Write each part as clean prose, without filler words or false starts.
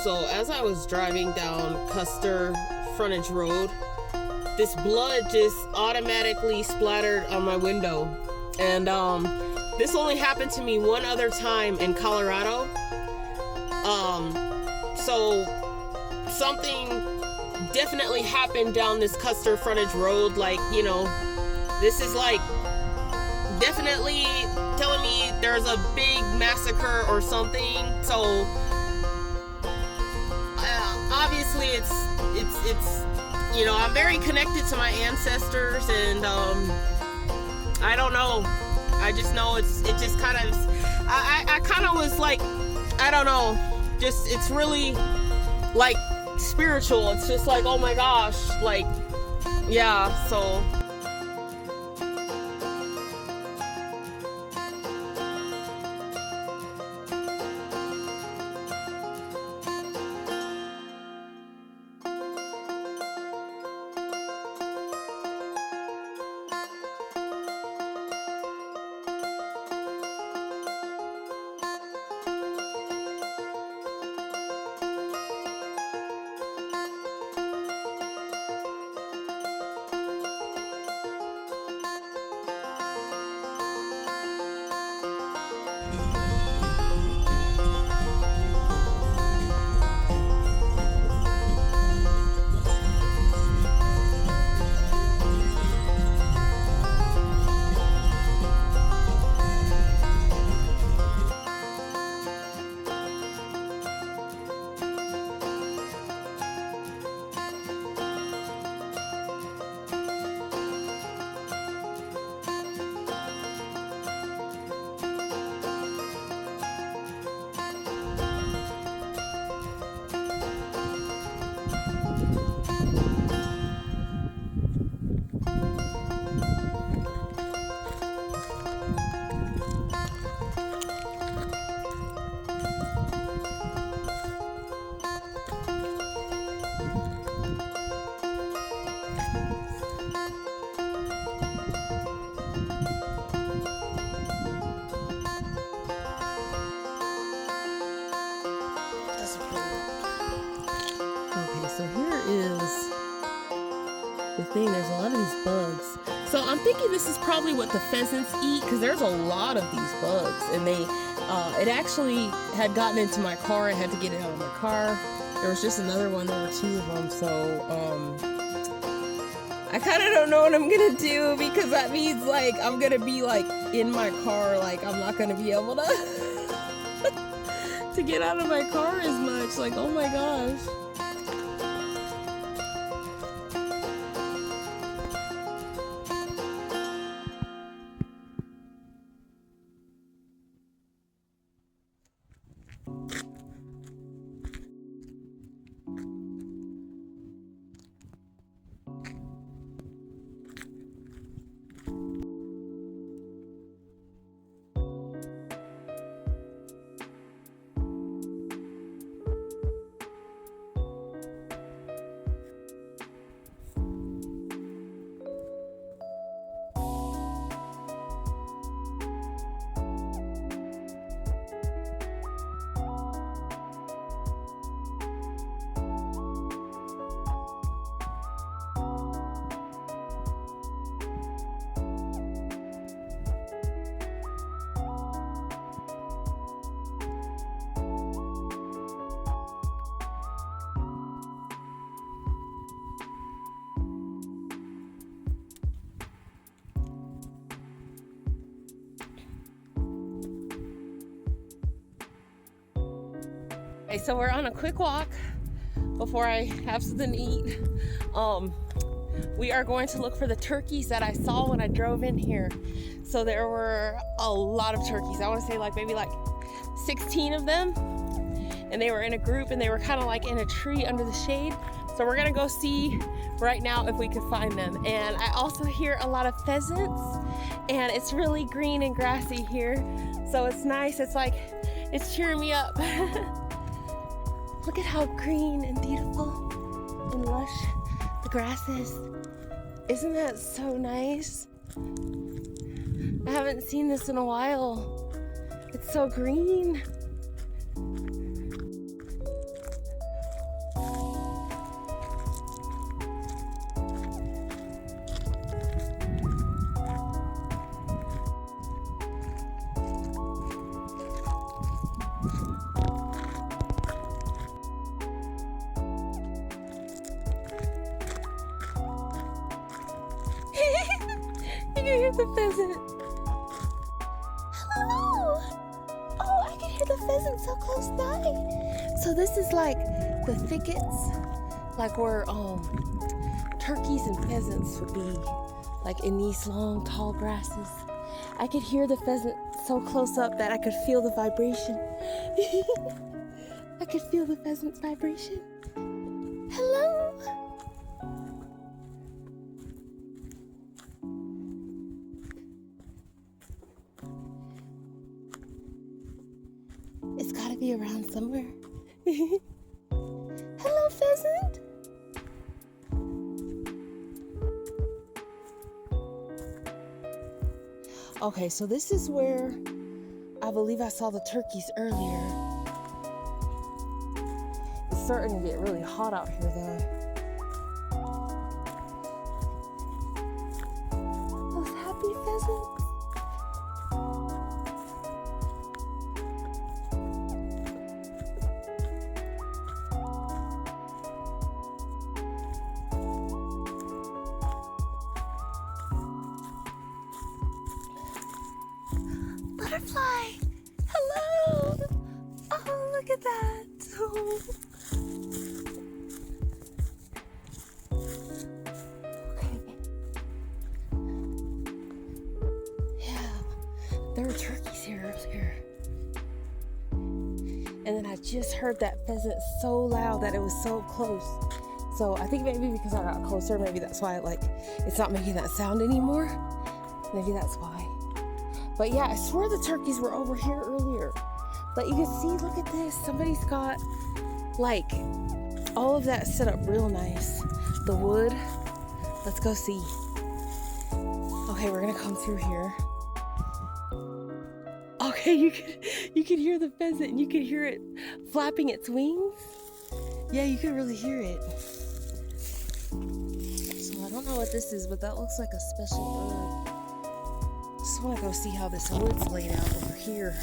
So as I was driving down Custer frontage road, this blood just automatically splattered on my window. And this only happened to me one other time in Colorado. So something definitely happened down this Custer frontage road. Like, you know, this is like definitely telling me there's a big massacre or something. So obviously it's you know, I'm very connected to my ancestors, and I don't know, I just know it just kind of, I kind of was like, I don't know, just, it's really like spiritual. It's just like, oh my gosh, like, yeah. So so here is the thing. There's a lot of these bugs. So I'm thinking this is probably what the pheasants eat, because there's a lot of these bugs, and they it actually had gotten into my car. I had to get it out of my car. There was just another one. There were two of them. So I kind of don't know what I'm gonna do, because that means like I'm gonna be like in my car, like I'm not gonna be able to to get out of my car as much. Like, oh my gosh. Okay, so we're on a quick walk before I have something to eat. We are going to look for the turkeys that I saw when I drove in here. So there were a lot of turkeys. I want to say like maybe like 16 of them. And they were in a group, and they were kind of like in a tree under the shade. So we're gonna go see right now if we can find them. And I also hear a lot of pheasants, and it's really green and grassy here. So it's nice. It's like, it's cheering me up. Look at how green and beautiful and lush the grass is. Isn't that so nice? I haven't seen this in a while. It's so green. can hear the pheasant. Hello. Oh, I can hear the pheasant so close by. So this is like the thickets, like where turkeys and pheasants would be, like in these long tall grasses. I could hear the pheasant so close up that I could feel the vibration. I could feel the pheasant's vibration. Hello. It's gotta be around somewhere. Hello, pheasant. Okay, so this is where I believe I saw the turkeys earlier. It's starting to get really hot out here though. Those happy pheasants. Butterfly! Hello! Oh, look at that! Oh. Okay. Yeah, there were turkeys here earlier. And then I just heard that pheasant so loud that it was so close. So I think maybe because I got closer, maybe that's why it's not making that sound anymore. Maybe that's why. But yeah, I swear the turkeys were over here earlier. But you can see, look at this. Somebody's got like all of that set up real nice. The wood. Let's go see. Okay, we're gonna come through here. Okay, you could hear the pheasant and you could hear it flapping its wings. Yeah, you could really hear it. So I don't know what this is, but that looks like a special bird. Just want to go see how this wood's laid out over here.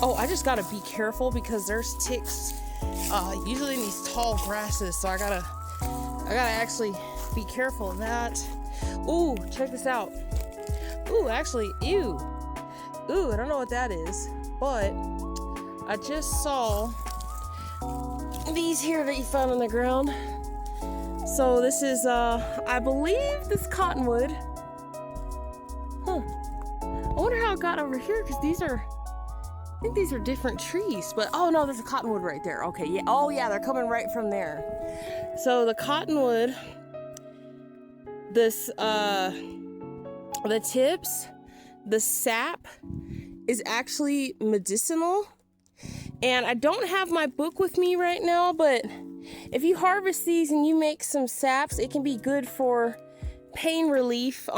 Oh, I just gotta be careful because there's ticks usually in these tall grasses, so I gotta actually be careful of that. Ooh, check this out. Ooh, actually, ew. Ooh, I don't know what that is, but I just saw these here that you found on the ground. So this is I believe this cottonwood. I wonder how it got over here, because I think these are different trees, but oh no, there's a cottonwood right there. Okay, yeah, oh yeah, they're coming right from there. So the cottonwood, this, the tips, the sap is actually medicinal. And I don't have my book with me right now, but if you harvest these and you make some saps, it can be good for pain relief.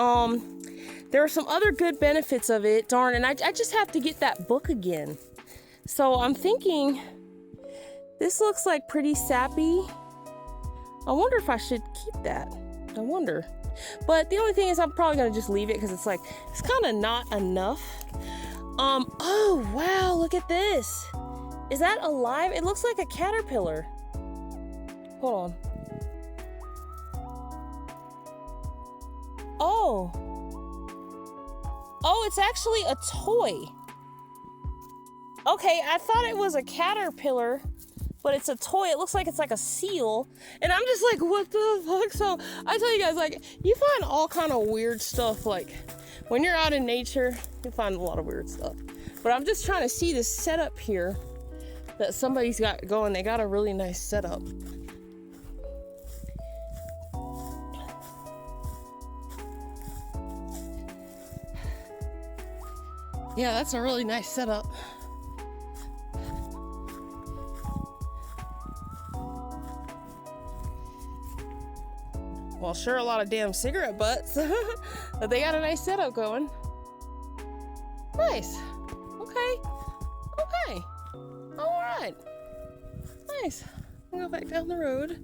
There are some other good benefits of it, darn, and I just have to get that book again. So I'm thinking, this looks like pretty sappy. I wonder if I should keep that. I wonder. But the only thing is I'm probably gonna just leave it because it's kind of not enough. Oh wow, look at this. Is that alive? It looks like a caterpillar. Hold on. Oh, it's actually a toy. Okay, I thought it was a caterpillar, but it's a toy. It looks like it's like a seal. And I'm just like, what the fuck? So I tell you guys, like, you find all kind of weird stuff. Like, when you're out in nature, you find a lot of weird stuff. But I'm just trying to see this setup here that somebody's got going. They got a really nice setup. Yeah, that's a really nice setup. Well, sure, a lot of damn cigarette butts, but they got a nice setup going. Nice. Okay. Okay. All right. Nice. I'll go back down the road.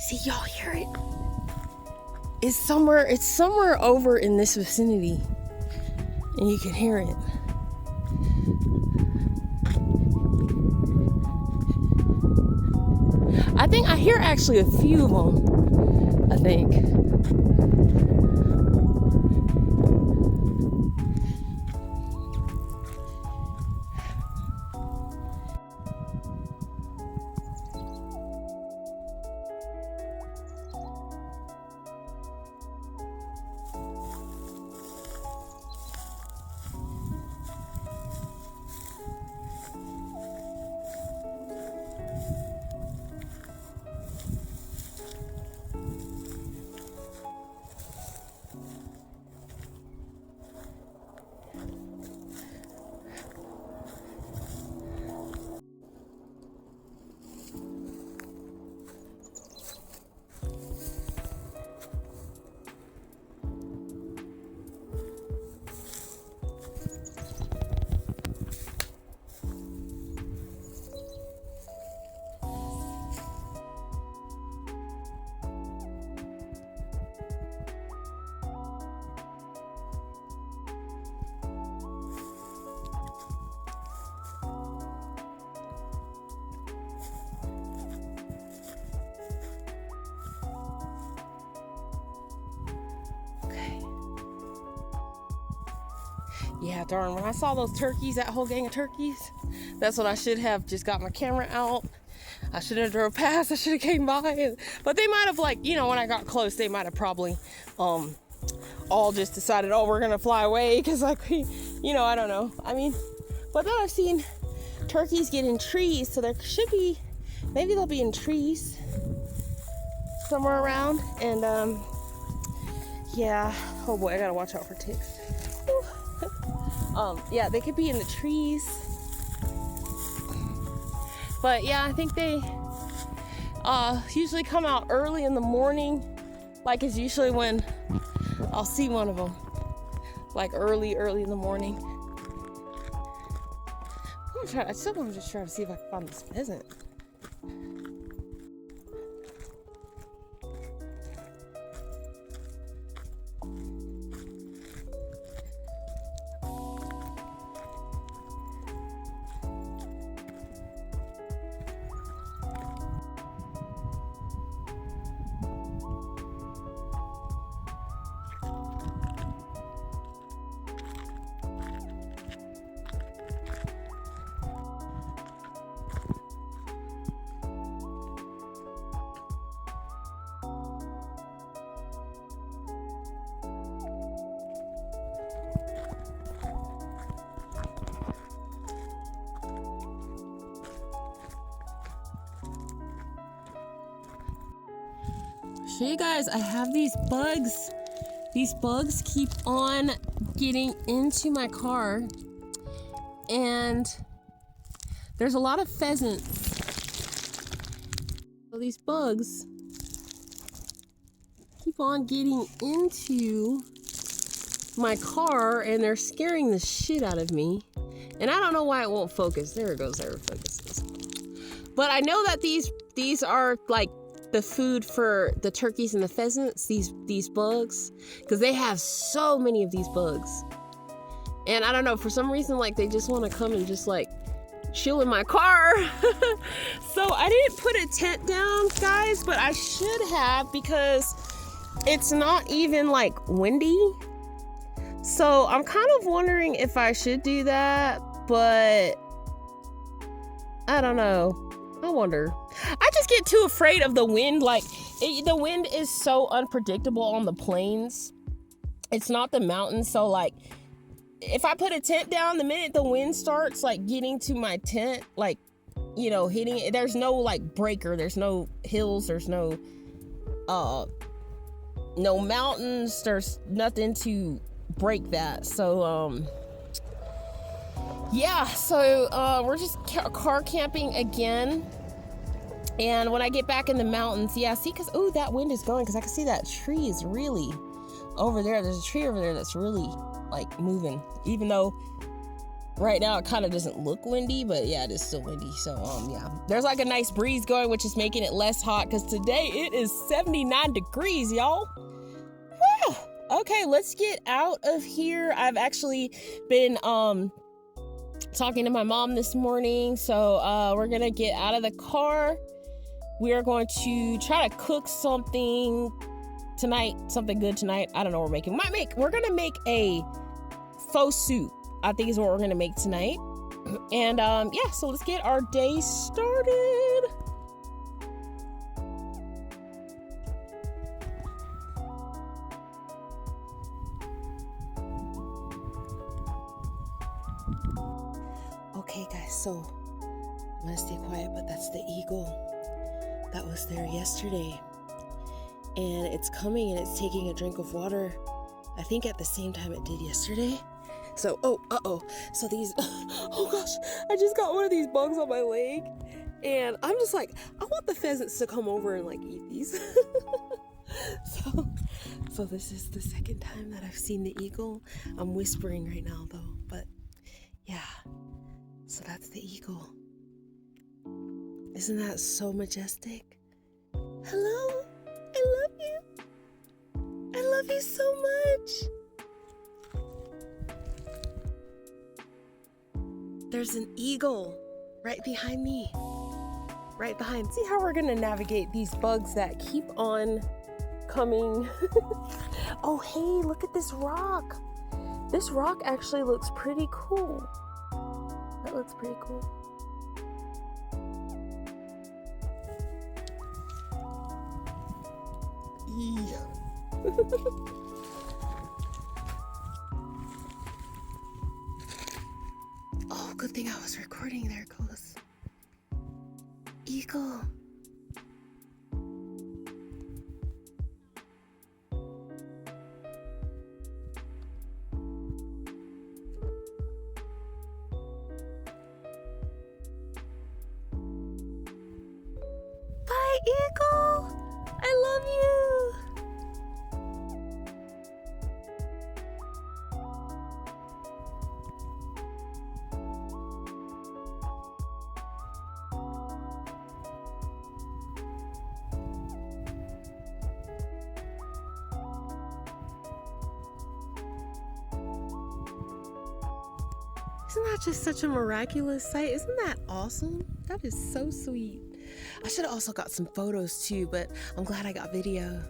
See, y'all hear it? It's somewhere over in this vicinity, and you can hear it. think I hear actually a few of them, I think. Yeah, darn, when I saw those turkeys, that whole gang of turkeys, that's what I should have just got my camera out. I should have drove past, I should have came by. But they might have, like, you know, when I got close, they might have probably all just decided, oh, we're gonna fly away, because, like, you know, I don't know. I mean, but then I've seen turkeys get in trees, so there should be, maybe they'll be in trees somewhere around. And yeah, oh boy, I gotta watch out for ticks. Yeah, they could be in the trees. But yeah, I think they usually come out early in the morning. Like, it's usually when I'll see one of them. Like early in the morning. I still want to just try to see if I can find this pheasant. Show you guys, I have these bugs. These bugs keep on getting into my car, and there's a lot of pheasants. So these bugs keep on getting into my car, and they're scaring the shit out of me. And I don't know why it won't focus. There it goes, there it focuses. But I know that these are like the food for the turkeys and the pheasants, these bugs, because they have so many of these bugs. And I don't know, for some reason, like, they just want to come and just like chill in my car. So I didn't put a tent down, guys, but I should have, because it's not even like windy. So I'm kind of wondering if I should do that, but I don't know. I wonder. I just get too afraid of the wind. Like, the wind is so unpredictable on the plains. It's not the mountains. So, like, if I put a tent down, the minute the wind starts, like, getting to my tent, like, you know, hitting it, there's no, like, breaker. There's no hills. There's no mountains. There's nothing to break that. So, yeah, so we're just car camping again. And when I get back in the mountains, yeah, see, because, oh, that wind is going, because I can see that tree is really over there. There's a tree over there that's really, like, moving. Even though right now it kind of doesn't look windy, but yeah, it is still windy. So, yeah, there's like a nice breeze going, which is making it less hot, because today it is 79 degrees, y'all. Whew. Okay, let's get out of here. I've actually been, talking to my mom this morning, so we're gonna get out of the car We are going to try to cook something tonight, something good tonight. I don't know what we're making. We're gonna make a faux soup, I think is what we're gonna make tonight. And yeah, so let's get our day started. Okay guys, so I'm gonna stay quiet, but that's the eagle that was there yesterday. And it's coming and it's taking a drink of water, I think at the same time it did yesterday. So, so these, oh gosh, I just got one of these bugs on my leg. And I'm just like, I want the pheasants to come over and like eat these. So this is the second time that I've seen the eagle. I'm whispering right now though, but yeah. So that's the eagle. Isn't that so majestic? Hello, I love you. I love you so much. There's an eagle right behind me. Right behind. See how we're gonna navigate these bugs that keep on coming. Oh, hey, look at this rock. This rock actually looks pretty cool. That looks pretty cool. Oh, good thing I was recording. There it goes. Eagle. Bye, eagle. I love you. Isn't that just such a miraculous sight? Isn't that awesome? That is so sweet. I should have also got some photos too, but I'm glad I got video.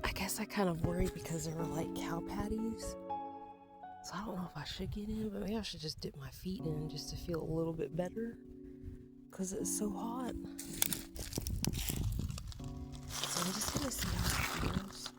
I guess I kind of worried because there were like cow patties. So I don't know if I should get in, but maybe I should just dip my feet in just to feel a little bit better because it's so hot. So I'm just gonna see how it feels.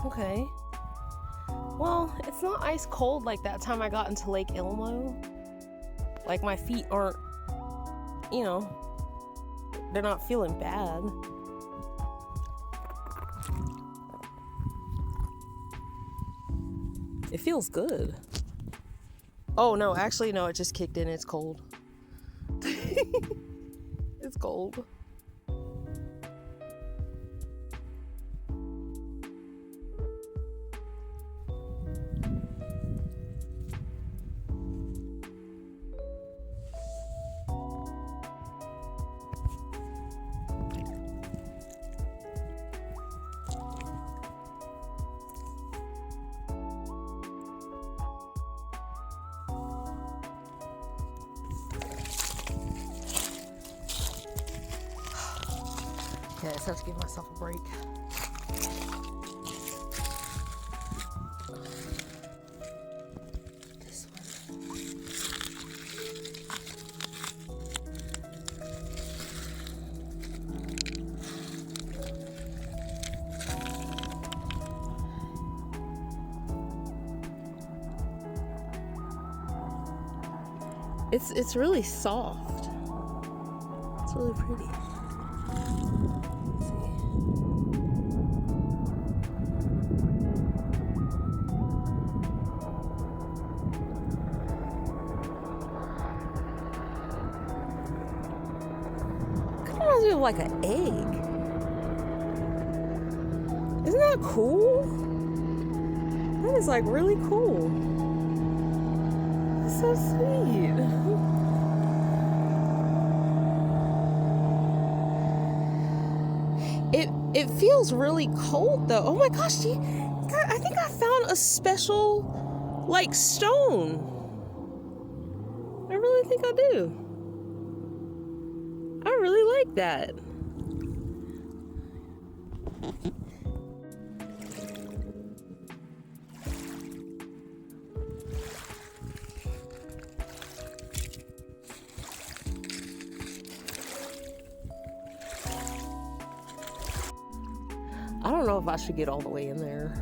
Okay. Well, it's not ice cold like that time I got into Lake Elmo. Like my feet aren't, you know, they're not feeling bad. It feels good. Oh no, actually no, it just kicked in. It's cold. It's cold. Okay, I just have to give myself a break. This one. It's really soft. It's really pretty. Let's see. Kind of reminds me of like an egg. Isn't that cool? That is like really cool. It's so sweet. It feels really cold though. Oh my gosh, I think I found a special like stone. I really think I do. I really like that. I don't know if I should get all the way in there,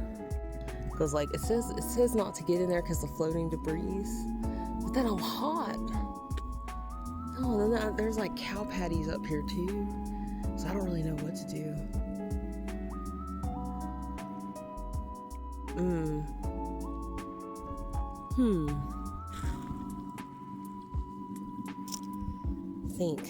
because like it says not to get in there because of floating debris, but then I'm hot. Oh, and then there's like cow patties up here too, so I don't really know what to do. Think.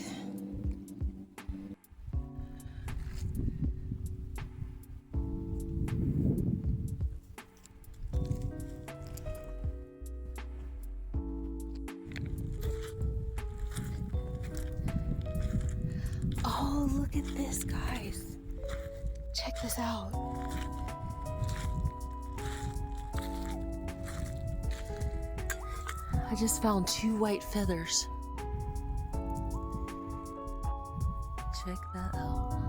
Oh, look at this, guys. Check this out. I just found 2 white feathers. Check that out.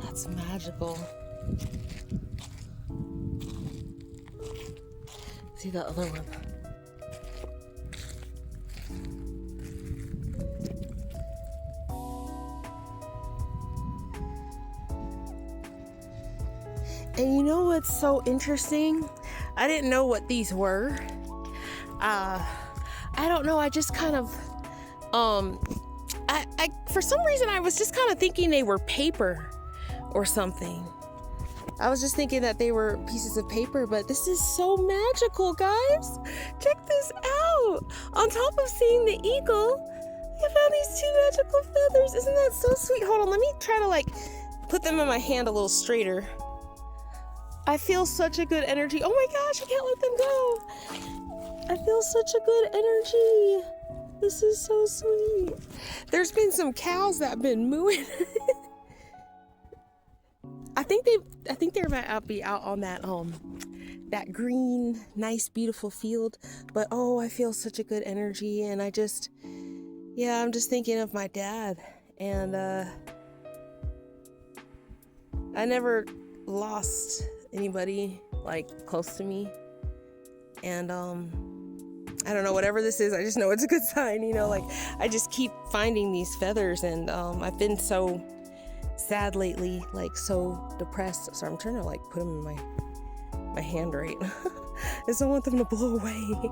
That's magical. See the other one. And you know what's so interesting? I didn't know what these were. I don't know. I just kind of, I for some reason I was just kind of thinking they were paper or something. I was just thinking that they were pieces of paper, but this is so magical, guys. Check this out. On top of seeing the eagle, I found these 2 magical feathers. Isn't that so sweet? Hold on, let me try to like put them in my hand a little straighter. I feel such a good energy. Oh my gosh, I can't let them go. I feel such a good energy. This is so sweet. There's been some cows that have been mooing. I think they're about to be out on that that green, nice, beautiful field. But oh, I feel such a good energy, and I'm just thinking of my dad, and I never lost anybody like close to me, and I don't know, whatever this is, I just know it's a good sign, you know. Like I just keep finding these feathers, and I've been so sad lately, like so depressed, so I'm trying to like put them in my hand right. I just don't want them to blow away.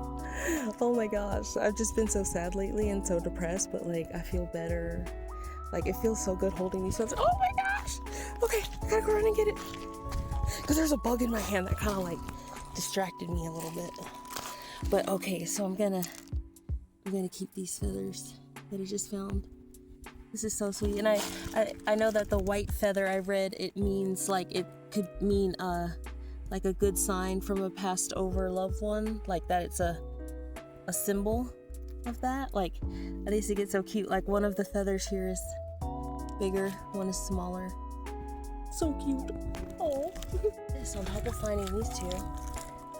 Oh my gosh, I've just been so sad lately and so depressed, but like I feel better. Like it feels so good holding these feathers. Oh my gosh. Okay, I gotta go run and get it, because there's a bug in my hand that kind of like distracted me a little bit. But okay, so I'm gonna keep these feathers that I just found. This is so sweet. And I know that the white feather, I read, it means like, it could mean like a good sign from a passed over loved one, like that it's a symbol of that. Like I think it gets so cute. Like one of the feathers here is bigger, one is smaller. So cute. Oh. So on top of finding these 2,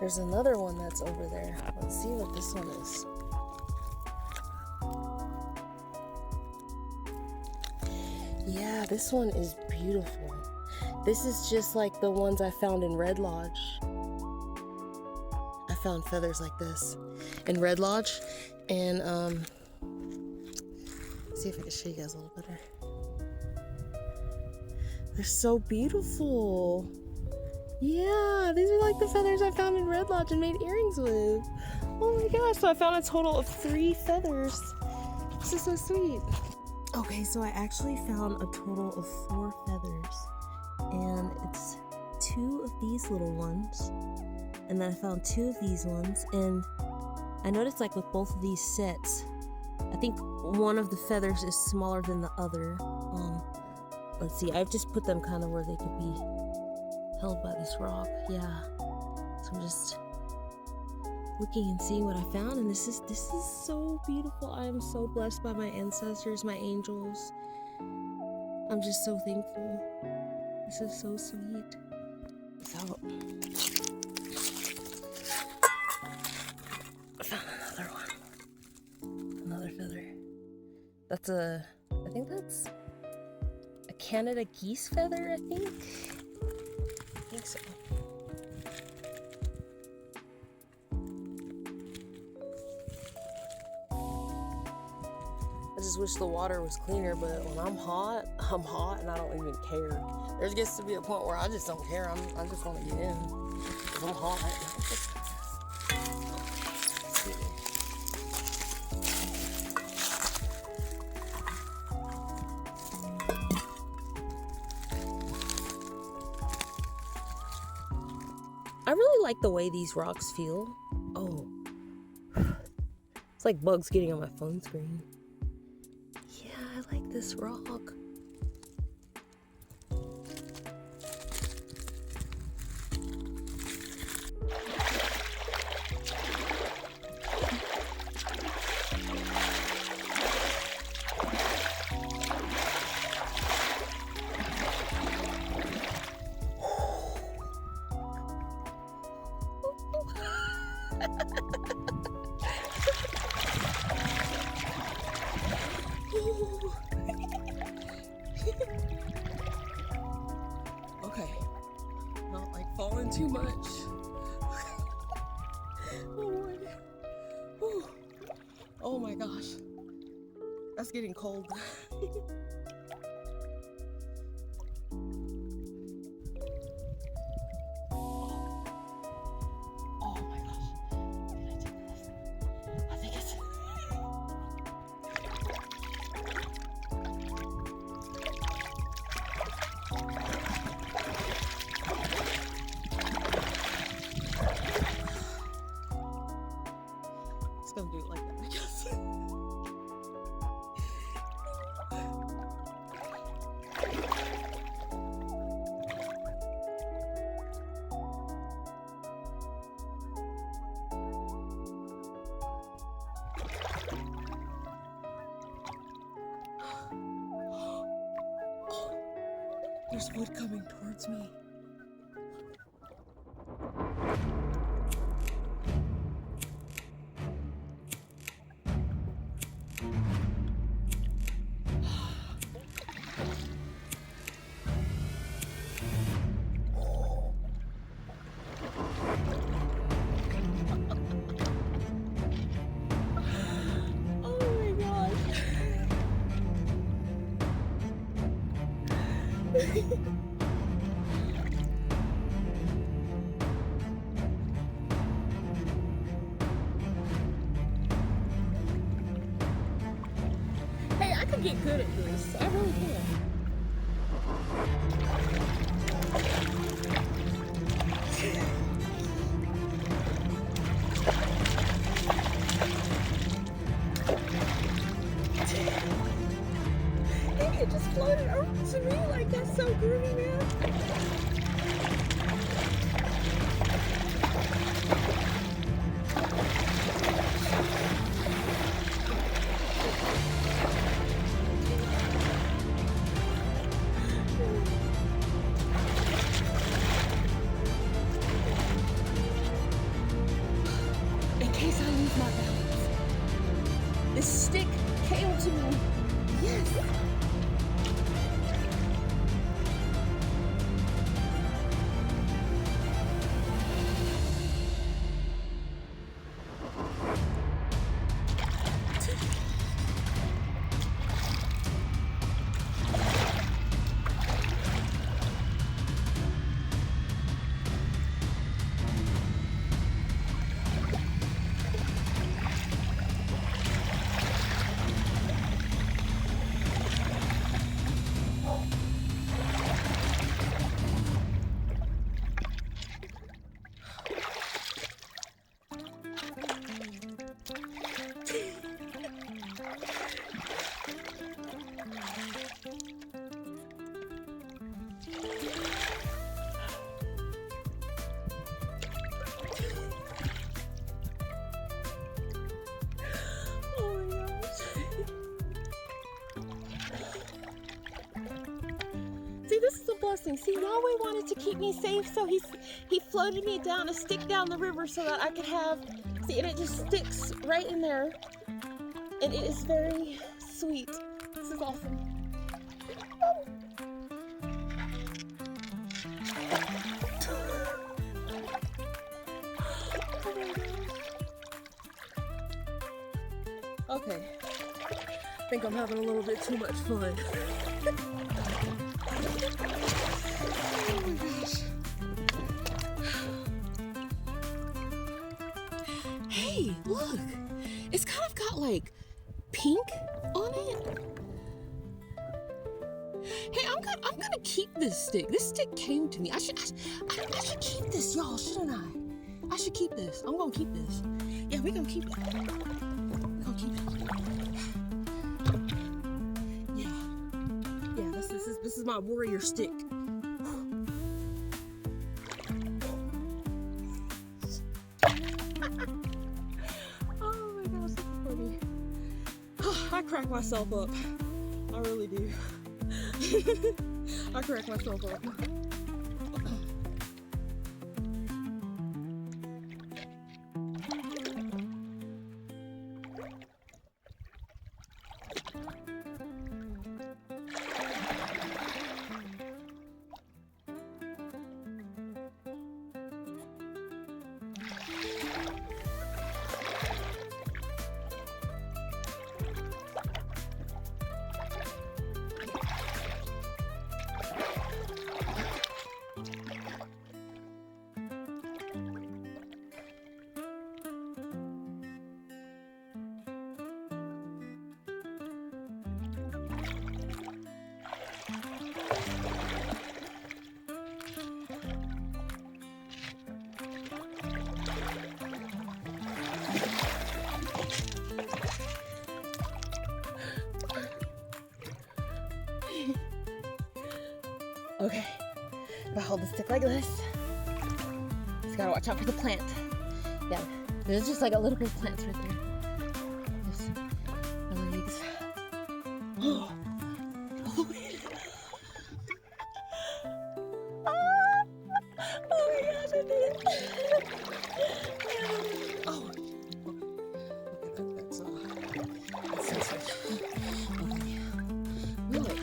There's another one that's over there. Let's see what this one is. Yeah, this one is beautiful. This is just like the ones I found in Red Lodge. I found feathers like this in Red Lodge, and see if I can show you guys a little better. They're so beautiful. Yeah, these are like the feathers I found in Red Lodge and made earrings with. Oh my gosh, so I found a total of 3 feathers. This is so sweet. Okay, so I actually found a total of 4 feathers, and it's 2 of these little ones, and then I found 2 of these ones, and I noticed like with both of these sets, I think one of the feathers is smaller than the other. Let's see, I've just put them kind of where they could be held by this rock. Yeah, so I'm just looking and seeing what I found, and this is so beautiful. I am so blessed by my ancestors, my angels. I'm just so thankful. This is so sweet. So I found another one, another feather. That's I think that's a Canada geese feather. I think so. I just wish the water was cleaner, but when I'm hot and I don't even care. There gets to be a point where I just don't care. I just want to get in because I'm hot. I really like the way these rocks feel. Oh, it's like bugs getting on my phone screen. Yeah, I like this rock. Okay, not like falling too much. Oh my gosh, that's getting cold. Gonna do it like that, I guess. Oh, there's wood coming towards me. Hey, I could get good at this. I really can. Dang, it just floated over to me like that's so groovy, man. Oh my gosh. See, this is a blessing. See, Yahweh wanted to keep me safe, so he floated me down a stick down the river so that I could have, see, and it just sticks right in there. And it is very sweet. This is awesome. Okay, I think I'm having a little bit too much fun. Oh my gosh. Hey, look, it's kind of got like pink on it. Hey, I'm gonna keep this stick. This stick came to me. I should keep this, y'all, shouldn't I? I should keep this. I'm gonna keep this. Yeah, we're gonna keep it. We're gonna keep it. Yeah, this is my warrior stick. Oh my gosh, this is funny. I crack myself up. I really do. I crack myself up. Okay, if I hold the stick like this, just gotta watch out for the plant. Yeah, there's just like a little bit of plants right there. Just the legs. Oh, oh my gosh, I did it. Oh, okay, that's sensitive. Okay, look.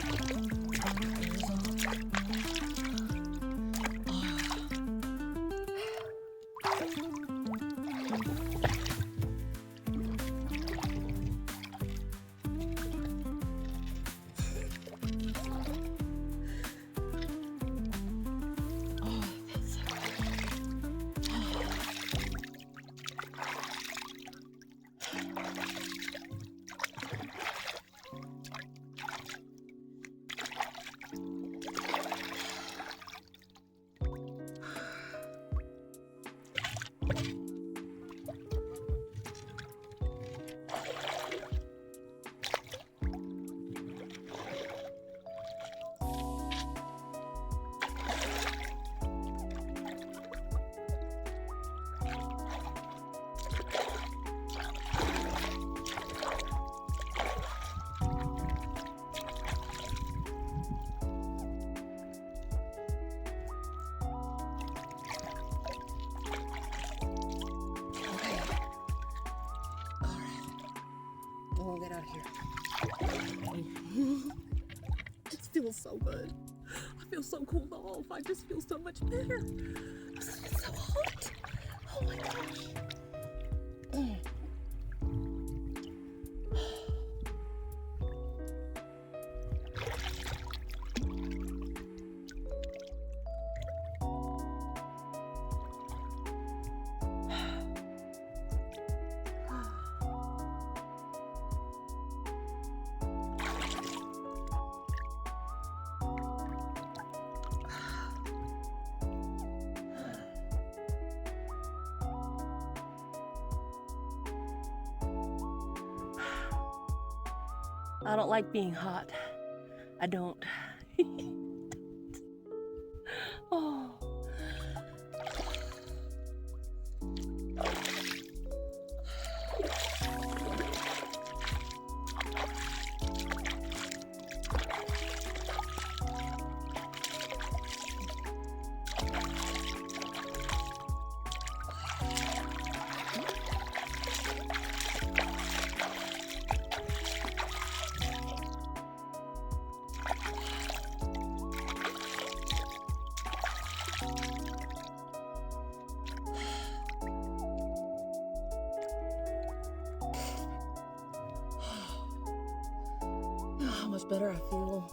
Get out of here. It feels so good. I feel so cooled off. I just feel so much better. It's so hot. Oh my gosh. I don't like being hot. I don't. Oh. How much better I feel.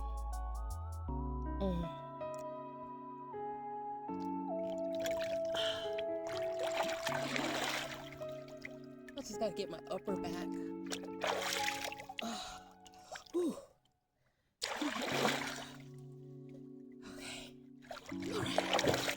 I just gotta get my upper back. Whew. Okay. All right.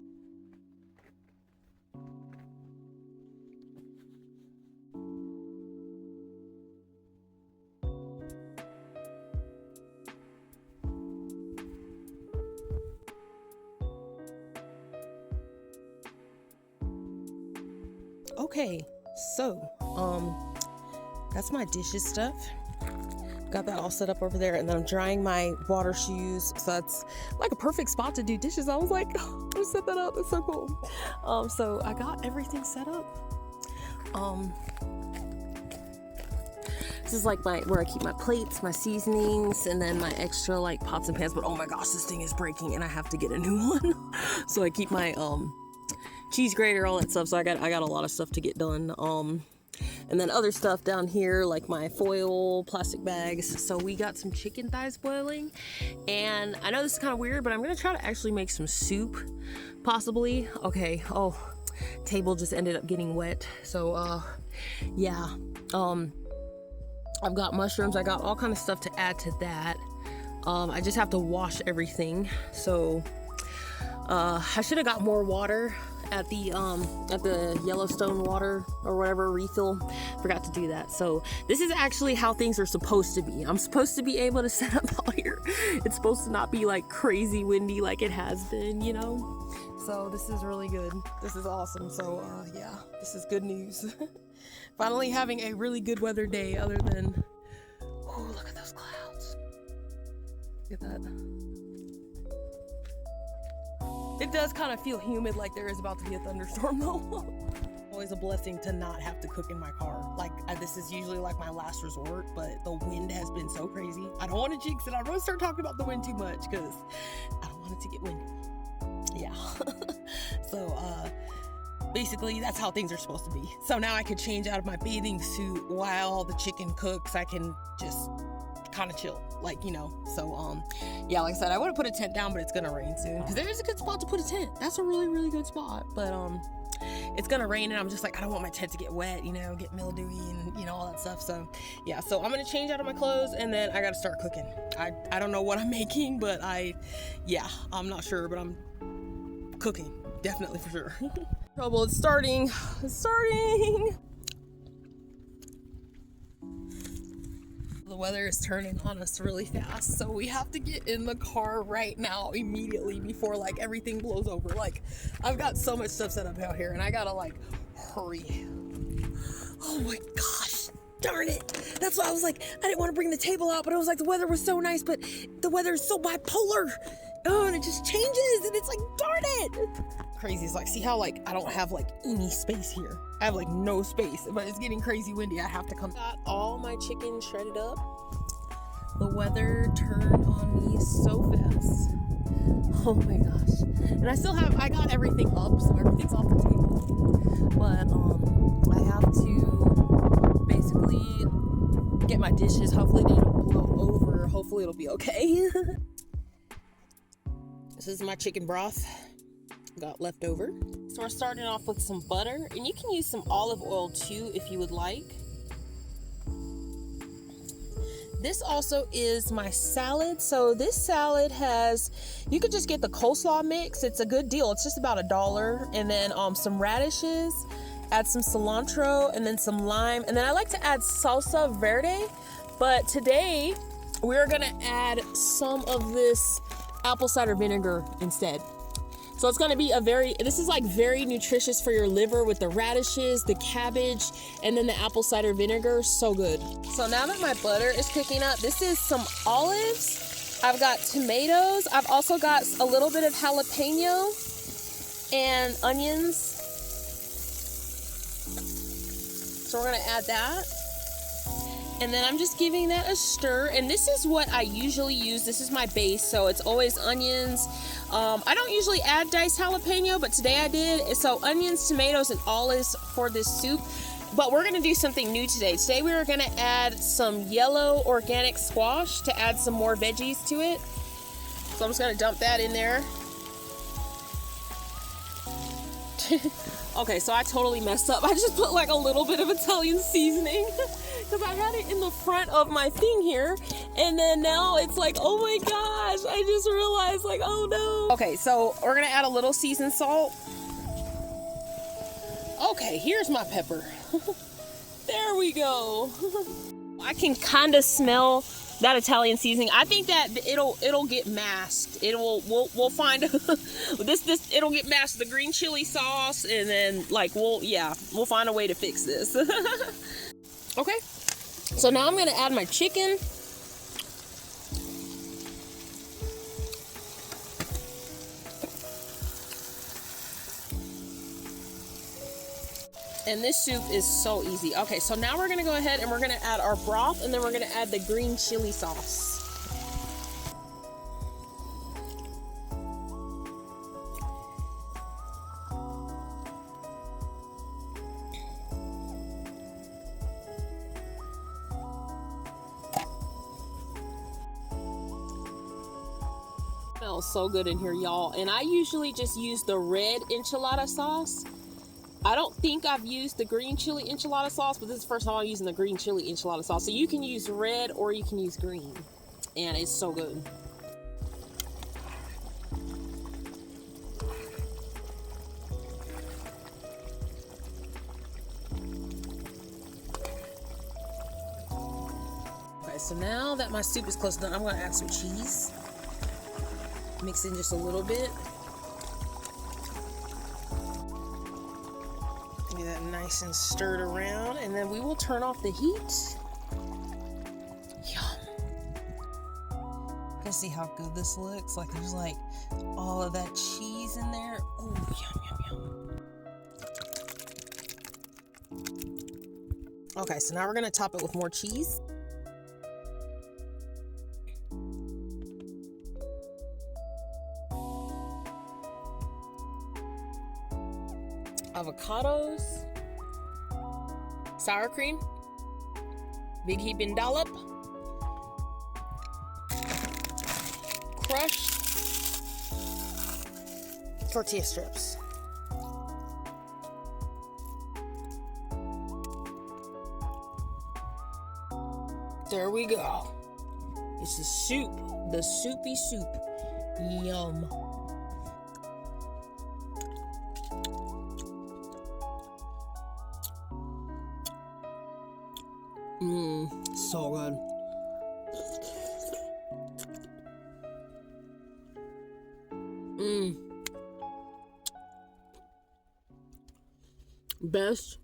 Okay, so that's my dishes stuff. Got that all set up over there, and then I'm drying my water shoes, so that's like a perfect spot to do dishes. I was like, oh, I set that up, that's so cool. So I got everything set up. This is like where I keep my plates, my seasonings, and then my extra like pots and pans. But oh my gosh, this thing is breaking and I have to get a new one. So I keep my cheese grater, all that stuff. So I got a lot of stuff to get done. And then other stuff down here, like my foil plastic bags. So we got some chicken thighs boiling, and I know this is kind of weird, but I'm gonna try to actually make some soup, possibly. Okay. Oh, table just ended up getting wet. So yeah. I've got mushrooms. I got all kind of stuff to add to that. I just have to wash everything. So I should have got more water at the Yellowstone water or whatever refill. Forgot to do that. So this is actually how things are supposed to be. I'm supposed to be able to set up out here. It's supposed to not be like crazy windy like it has been, you know. So this is really good. This is awesome. So yeah, this is good news. Finally having a really good weather day, other than, oh, look at those clouds. Look at that. It does kind of feel humid, like there is about to be a thunderstorm though. Always a blessing to not have to cook in my car. Like this is usually like my last resort, but the wind has been so crazy. I don't want to jinx it. I don't want to start talking about the wind too much because I don't want it to get windy. Yeah. So basically that's how things are supposed to be. So now I could change out of my bathing suit while the chicken cooks. I can just kind of chill, like, you know. So yeah, like I said, I would have put a tent down, but it's gonna rain soon because there is a good spot to put a tent. That's a really, really good spot, but it's gonna rain, and I'm just like, I don't want my tent to get wet, you know, get mildewy and, you know, all that stuff. So yeah, so I'm gonna change out of my clothes, and then I gotta start cooking. I don't know what I'm making, but I'm not sure, but I'm cooking, definitely, for sure. Trouble, it's starting. The weather is turning on us really fast, so we have to get in the car right now, immediately, before like everything blows over. Like, I've got so much stuff set up out here, and I gotta like hurry. Oh my gosh, darn it. That's why I was like, I didn't want to bring the table out, but it was like the weather was so nice, but the weather is so bipolar. Oh, and it just changes, and it's like, darn it. Crazy. It's like, see how like I don't have like any space here. I have like no space, but it's getting crazy windy. I have to come. Got all my chicken shredded up. The weather turned on me so fast. Oh my gosh. And I got everything up, so everything's off the table. But I have to basically get my dishes. Hopefully they don't blow over. Hopefully it'll be okay. This is my chicken broth. Got left over. So we're starting off with some butter, and you can use some olive oil too if you would like. This also is my salad. So this salad has, you could just get the coleslaw mix. It's a good deal. It's just about $1. And then some radishes, add some cilantro, and then some lime. And then I like to add salsa verde. But today we're gonna add some of this apple cider vinegar instead. So it's gonna be this is like very nutritious for your liver with the radishes, the cabbage, and then the apple cider vinegar, so good. So now that my butter is cooking up, this is some olives. I've got tomatoes. I've also got a little bit of jalapeno and onions. So we're gonna add that. And then I'm just giving that a stir. And this is what I usually use. This is my base, so it's always onions. I don't usually add diced jalapeno, but today I did. So onions, tomatoes, and olives for this soup. But we're gonna do something new today. Today we are gonna add some yellow organic squash to add some more veggies to it. So I'm just gonna dump that in there. Okay, so I totally messed up. I just put like a little bit of Italian seasoning because I had it in the front of my thing here, and then now it's like, oh my gosh, I just realized, like, oh no. Okay, so we're gonna add a little seasoned salt. Okay, here's my pepper. There we go. I can kind of smell that Italian seasoning. I think that it'll get masked. We'll find it'll get masked with the green chili sauce, and then like we'll find a way to fix this. Okay, so now I'm gonna add my chicken. And this soup is so easy. Okay, so now we're gonna go ahead and we're gonna add our broth, and then we're gonna add the green chili sauce. Smells so good in here, y'all. And I usually just use the red enchilada sauce. I don't think I've used the green chili enchilada sauce, but this is the first time I'm using the green chili enchilada sauce. So you can use red or you can use green, and it's so good. Okay, so now that my soup is close to done, I'm gonna add some cheese. Mix in just a little bit. Get that nice and stirred around, and then we will turn off the heat. Yum. You can see how good this looks. Like there's like all of that cheese in there. Oh, yum, yum, yum. Okay, so now we're gonna top it with more cheese. Avocados, sour cream, big heaping dollop, crushed tortilla strips. There we go. It's the soup, the soupy soup. Yum. So good. Best.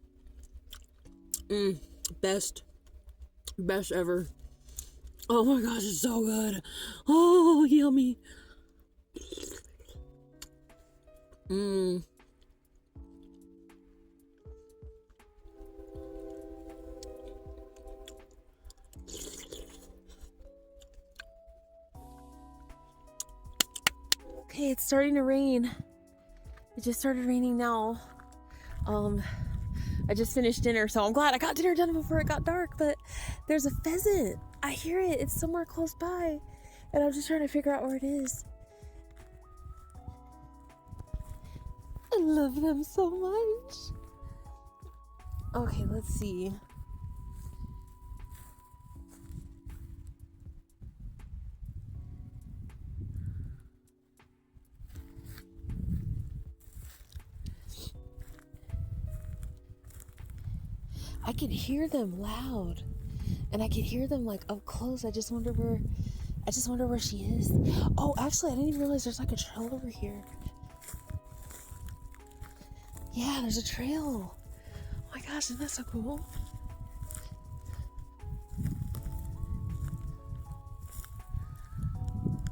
Best ever. Oh my gosh, it's so good. Oh, yummy. Okay, it's starting to rain. It just started raining now. I just finished dinner, so I'm glad I got dinner done before it got dark, but there's a pheasant. I hear it. It's somewhere close by, and I'm just trying to figure out where it is. I love them so much. Okay, let's see. I can hear them loud. and I could hear them like up close. I just wonder where she is. Oh, actually, I didn't even realize there's like a trail over here. Yeah, there's a trail. Oh my gosh, isn't that so cool?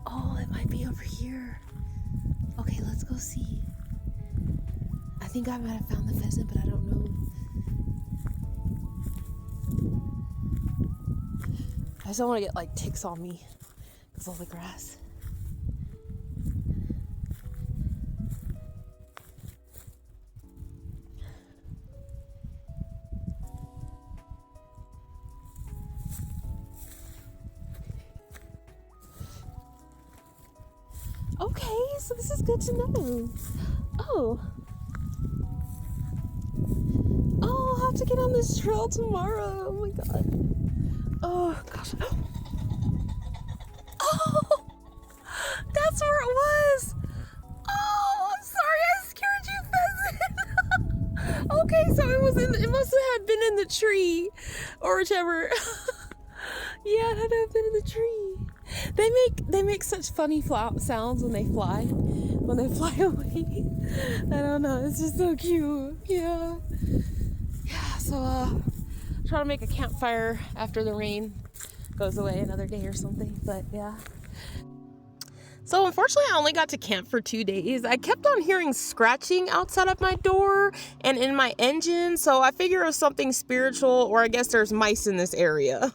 Oh, it might be over here. Okay, let's go see. I think I might have found the pheasant, but I don't know. I just don't want to get like ticks on me because of all the grass. Okay, so this is good to know. Oh, I'll have to get on this trail tomorrow. Oh my god. Oh gosh. Oh, that's where it was. Oh, I'm sorry, I scared you, pheasant. Okay, so it must have been in the tree or whichever. Yeah, it had to have been in the tree. They make such funny sounds when they fly away. I don't know, it's just so cute. Yeah, so try to make a campfire after the rain goes away another day or something, but yeah. So unfortunately, I only got to camp for 2 days. I kept on hearing scratching outside of my door and in my engine, so I figure it was something spiritual, or I guess there's mice in this area.